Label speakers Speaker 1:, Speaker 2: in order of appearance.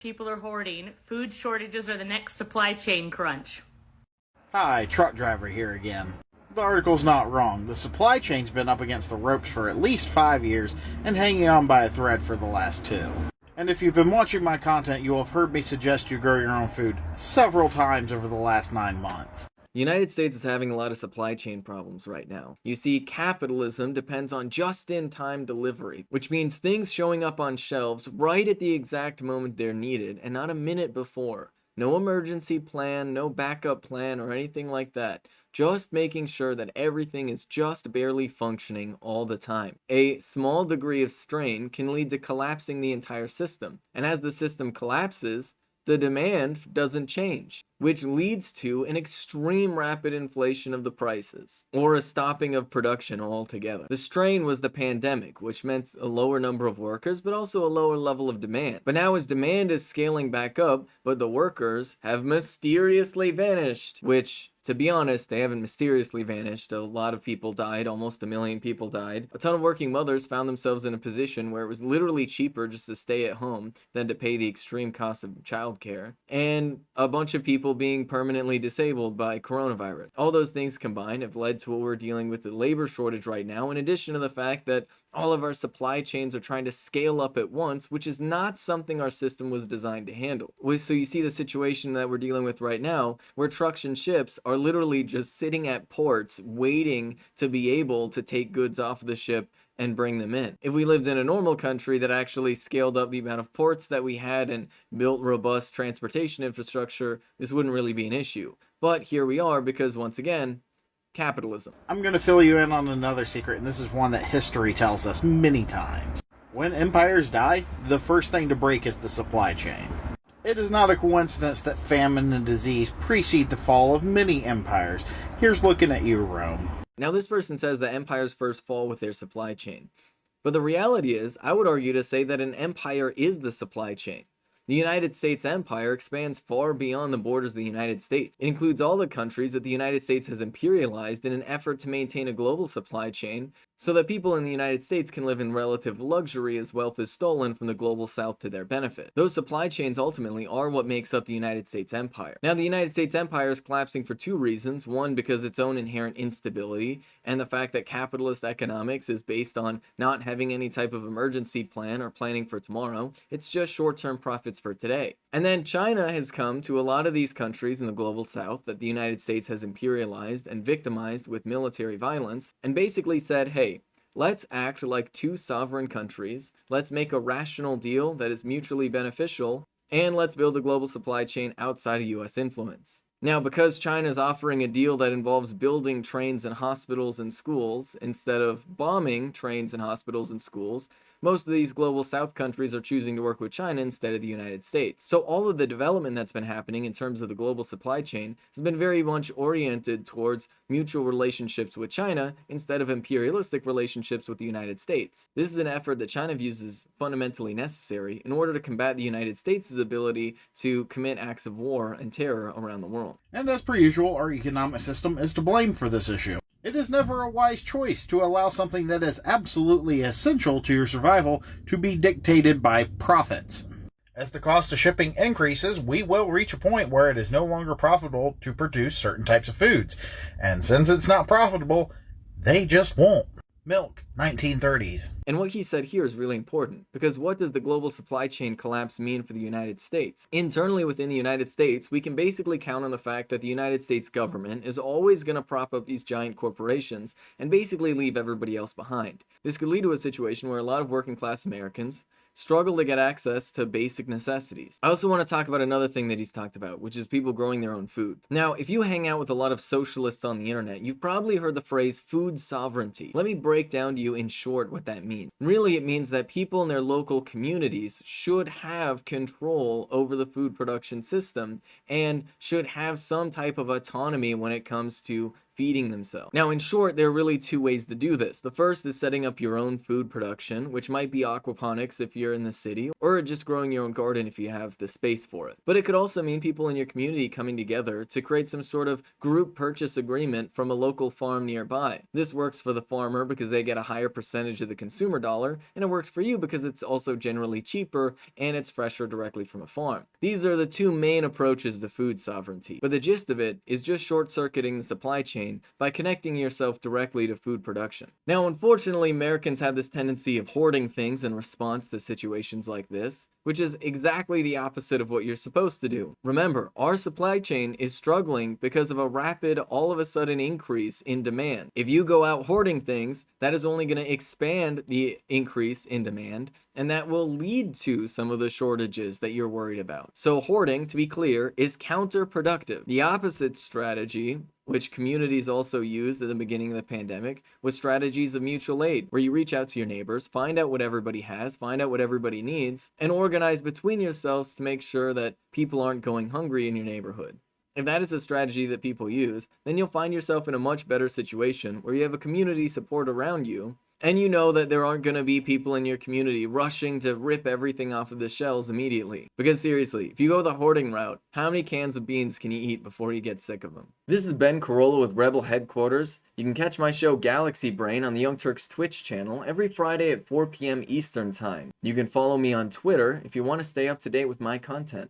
Speaker 1: People are hoarding. Food shortages are the next supply chain crunch.
Speaker 2: Hi, truck driver here again. The article's not wrong. The supply chain's been up against the ropes for at least 5 years and hanging on by a thread for the last 2. And if you've been watching my content, you will have heard me suggest you grow your own food several times over the last 9 months.
Speaker 3: The United States is having a lot of supply chain problems right now. You see, capitalism depends on just-in-time delivery, which means things showing up on shelves right at the exact moment they're needed and not a minute before. No emergency plan, no backup plan, or anything like that. Just making sure that everything is just barely functioning all the time. A small degree of strain can lead to collapsing the entire system. And as the system collapses, the demand doesn't change, which leads to an extreme rapid inflation of the prices, or a stopping of production altogether. The strain was the pandemic, which meant a lower number of workers, but also a lower level of demand. But now as demand is scaling back up, but the workers have mysteriously vanished, which, to be honest, they haven't mysteriously vanished. A lot of people died, almost 1 million people died. A ton of working mothers found themselves in a position where it was literally cheaper just to stay at home than to pay the extreme cost of childcare. And a bunch of people being permanently disabled by coronavirus. All those things combined have led to what we're dealing with, the labor shortage right now, in addition to the fact that all of our supply chains are trying to scale up at once, which is not something our system was designed to handle. So you see the situation that we're dealing with right now, where trucks and ships are literally just sitting at ports waiting to be able to take goods off the ship and bring them in. If we lived in a normal country that actually scaled up the amount of ports that we had and built robust transportation infrastructure, this wouldn't really be an issue. But here we are because, once again, capitalism.
Speaker 2: I'm going to fill you in on another secret, and this is one that history tells us many times. When empires die, the first thing to break is the supply chain. It is not a coincidence that famine and disease precede the fall of many empires. Here's looking at you, Rome.
Speaker 3: Now, this person says that empires first fall with their supply chain. But the reality is, I would argue to say that an empire is the supply chain. The United States empire expands far beyond the borders of the United States. It includes all the countries that the United States has imperialized in an effort to maintain a global supply chain so that people in the United States can live in relative luxury as wealth is stolen from the global south to their benefit. Those supply chains ultimately are what makes up the United States empire. Now, the United States empire is collapsing for 2 reasons. One, because its own inherent instability and the fact that capitalist economics is based on not having any type of emergency plan or planning for tomorrow. It's just short-term profits for today. And then China has come to a lot of these countries in the global south that the United States has imperialized and victimized with military violence and basically said, hey, let's act like 2 sovereign countries, let's make a rational deal that is mutually beneficial, and let's build a global supply chain outside of US influence. Now, because China is offering a deal that involves building trains and hospitals and schools instead of bombing trains and hospitals and schools, most of these global south countries are choosing to work with China instead of the United States. So all of the development that's been happening in terms of the global supply chain has been very much oriented towards mutual relationships with China instead of imperialistic relationships with the United States. This is an effort that China views as fundamentally necessary in order to combat the United States' ability to commit acts of war and terror around the world.
Speaker 2: And as per usual, our economic system is to blame for this issue. It is never a wise choice to allow something that is absolutely essential to your survival to be dictated by profits. As the cost of shipping increases, we will reach a point where it is no longer profitable to produce certain types of foods. And since it's not profitable, they just won't. Milk, 1930s.
Speaker 3: And what he said here is really important, because what does the global supply chain collapse mean for the United States? Internally within the United States, we can basically count on the fact that the United States government is always going to prop up these giant corporations and basically leave everybody else behind. This could lead to a situation where a lot of working class Americans struggle to get access to basic necessities. I also want to talk about another thing that he's talked about, which is people growing their own food. Now, if you hang out with a lot of socialists on the internet, you've probably heard the phrase food sovereignty. Let me break down to you in short what that means. Really, it means that people in their local communities should have control over the food production system and should have some type of autonomy when it comes to feeding themselves. Now, in short, there are really two ways to do this. The first is setting up your own food production, which might be aquaponics if you're in the city, or just growing your own garden if you have the space for it. But it could also mean people in your community coming together to create some sort of group purchase agreement from a local farm nearby. This works for the farmer because they get a higher percentage of the consumer dollar, and it works for you because it's also generally cheaper and it's fresher directly from a farm. These are the two main approaches to food sovereignty, but the gist of it is just short-circuiting the supply chain by connecting yourself directly to food production. Now, unfortunately, Americans have this tendency of hoarding things in response to situations like this, which is exactly the opposite of what you're supposed to do. Remember, our supply chain is struggling because of a rapid, all of a sudden increase in demand. If you go out hoarding things, that is only going to expand the increase in demand, and that will lead to some of the shortages that you're worried about. So hoarding, to be clear, is counterproductive. The opposite strategy, which communities also used at the beginning of the pandemic, was strategies of mutual aid, where you reach out to your neighbors, find out what everybody has, find out what everybody needs, and organize between yourselves to make sure that people aren't going hungry in your neighborhood. If that is a strategy that people use, then you'll find yourself in a much better situation where you have a community support around you, and you know that there aren't going to be people in your community rushing to rip everything off of the shelves immediately. Because seriously, if you go the hoarding route, how many cans of beans can you eat before you get sick of them? This is Ben Carollo with Rebel Headquarters. You can catch my show Galaxy Brain on the Young Turks Twitch channel every Friday at 4 p.m. Eastern Time. You can follow me on Twitter if you want to stay up to date with my content.